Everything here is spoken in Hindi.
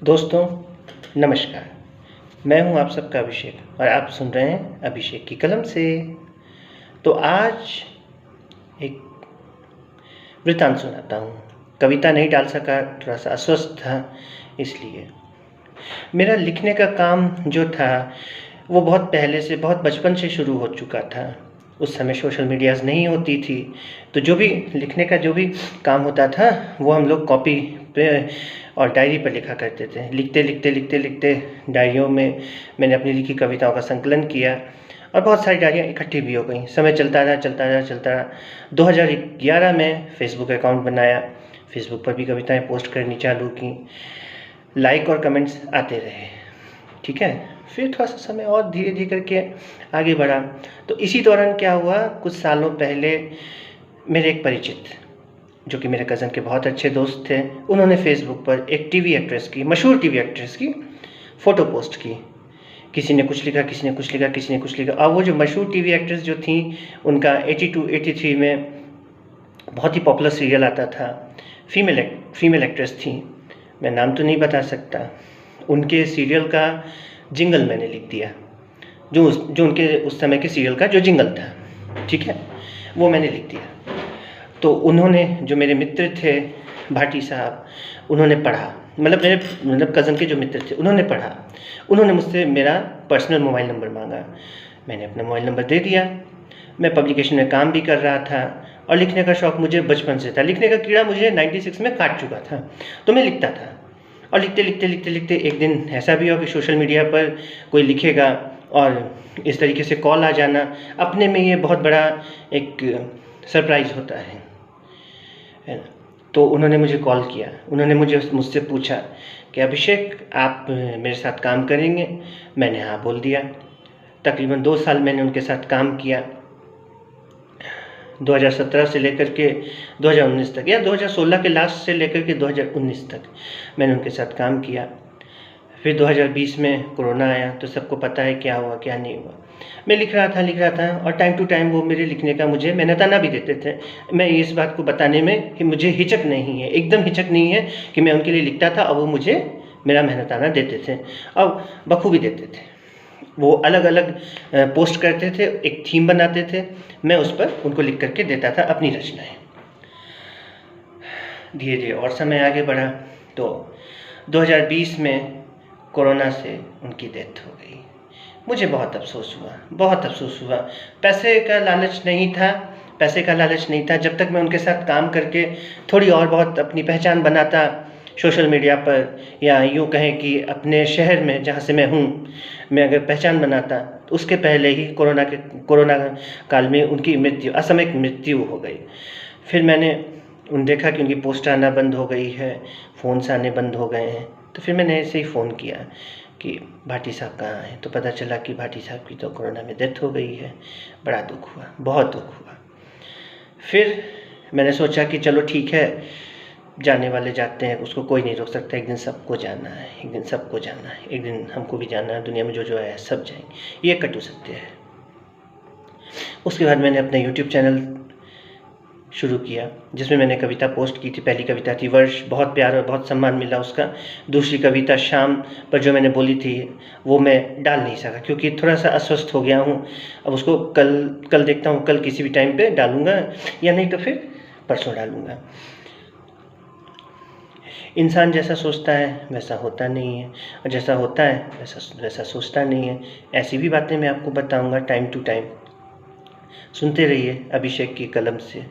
दोस्तों नमस्कार। मैं हूं आप सबका अभिषेक और आप सुन रहे हैं अभिषेक की कलम से। तो आज एक वृत्तांत सुनाता हूं। कविता नहीं डाल सका, थोड़ा सा अस्वस्थ था, इसलिए मेरा लिखने का काम जो था वो बहुत पहले से, बहुत बचपन से शुरू हो चुका था। उस समय सोशल मीडियाज़ नहीं होती थी, तो जो भी लिखने का जो भी काम होता था वो हम लोग कॉपी पे और डायरी पर लिखा करते थे। लिखते डायरियों में मैंने अपनी लिखी कविताओं का संकलन किया और बहुत सारी डायरियाँ इकट्ठी भी हो गई। समय चलता रहा। 2011 में फ़ेसबुक अकाउंट बनाया, फ़ेसबुक पर भी कविताएँ पोस्ट करनी चालू की। लाइक और कमेंट्स आते रहे, ठीक है। फिर थोड़ा सा समय और धीरे करके आगे बढ़ा। तो इसी दौरान क्या हुआ, कुछ सालों पहले मेरे एक परिचित, जो कि मेरे कज़न के बहुत अच्छे दोस्त थे, उन्होंने फ़ेसबुक पर एक टीवी एक्ट्रेस की, मशहूर टीवी एक्ट्रेस की फ़ोटो पोस्ट की। किसी ने कुछ लिखा, किसी ने कुछ लिखा। और वो जो मशहूर टीवी एक्ट्रेस जो थी, उनका 82-83 में बहुत ही पॉपुलर सीरियल आता था। फीमेल एक्ट्रेस थी, मैं नाम तो नहीं बता सकता। उनके सीरियल का जिंगल मैंने लिख दिया, जो उनके उस समय के सीरियल का जो जिंगल था, ठीक है, वो मैंने लिख दिया। तो उन्होंने, जो मेरे मित्र थे भाटी साहब, उन्होंने पढ़ा, मतलब कज़न के जो मित्र थे उन्होंने पढ़ा। उन्होंने मुझसे मेरा पर्सनल मोबाइल नंबर मांगा, मैंने अपना मोबाइल नंबर दे दिया। मैं पब्लिकेशन में काम भी कर रहा था और लिखने का शौक़ मुझे बचपन से था। लिखने का कीड़ा मुझे 96 में काट चुका था, तो मैं लिखता था। और लिखते एक दिन ऐसा भी हो कि सोशल मीडिया पर कोई लिखेगा और इस तरीके से कॉल आ जाना, अपने में ये बहुत बड़ा एक सरप्राइज़ होता है ना। तो उन्होंने मुझे कॉल किया, उन्होंने मुझसे पूछा कि अभिषेक आप मेरे साथ काम करेंगे? मैंने हाँ बोल दिया। तकरीबन 2 साल मैंने उनके साथ काम किया, 2017 से लेकर के 2019 तक, या 2016 के लास्ट से लेकर के 2019 तक मैंने उनके साथ काम किया। फिर 2020 में कोरोना आया, तो सबको पता है क्या हुआ क्या नहीं हुआ। मैं लिख रहा था और टाइम टू टाइम वो मेरे लिखने का मुझे मेहनताना भी देते थे। मैं इस बात को बताने में कि मुझे हिचक नहीं है, एकदम हिचक नहीं है कि मैं उनके लिए लिखता था और वो मुझे मेरा मेहनताना देते थे और बखूबी देते थे। वो अलग अलग पोस्ट करते थे, एक थीम बनाते थे, मैं उस पर उनको लिख करके देता था अपनी रचनाएं। धीरे और समय आगे बढ़ा, तो 2020 में कोरोना से उनकी डेथ हो गई। मुझे बहुत अफसोस हुआ। पैसे का लालच नहीं था। जब तक मैं उनके साथ काम करके थोड़ी और बहुत अपनी पहचान बनाता सोशल मीडिया पर, या यूँ कहें कि अपने शहर में जहाँ से मैं हूँ, मैं अगर पहचान बनाता, तो उसके पहले ही कोरोना काल में उनकी असामयिक मृत्यु हो गई। फिर मैंने देखा कि उनकी पोस्ट आना बंद हो गई है, फ़ोन्स आने बंद हो गए हैं। तो फिर मैंने ऐसे ही फ़ोन किया कि भाटी साहब कहाँ हैं, तो पता चला कि भाटी साहब की तो कोरोना में डेथ हो गई है। बड़ा दुख हुआ, बहुत दुख हुआ। फिर मैंने सोचा कि चलो ठीक है, जाने वाले जाते हैं, उसको कोई नहीं रोक सकता। एक दिन सबको जाना है, एक दिन हमको भी जाना है। दुनिया में जो है सब जाएंगे, ये कटु सत्य है। उसके बाद मैंने अपना यूट्यूब चैनल शुरू किया, जिसमें मैंने कविता पोस्ट की थी। पहली कविता थी वर्ष, बहुत प्यार और बहुत सम्मान मिला उसका। दूसरी कविता शाम पर जो मैंने बोली थी, वो मैं डाल नहीं सका क्योंकि थोड़ा सा अस्वस्थ हो गया हूँ। अब उसको कल देखता हूँ, कल किसी भी टाइम पे डालूँगा, या नहीं तो फिर परसों डालूँगा। इंसान जैसा सोचता है वैसा होता नहीं है, और जैसा होता है वैसा सोचता नहीं है। ऐसी भी बातें मैं आपको बताऊँगा टाइम टू टाइम। सुनते रहिए अभिषेक की कलम से।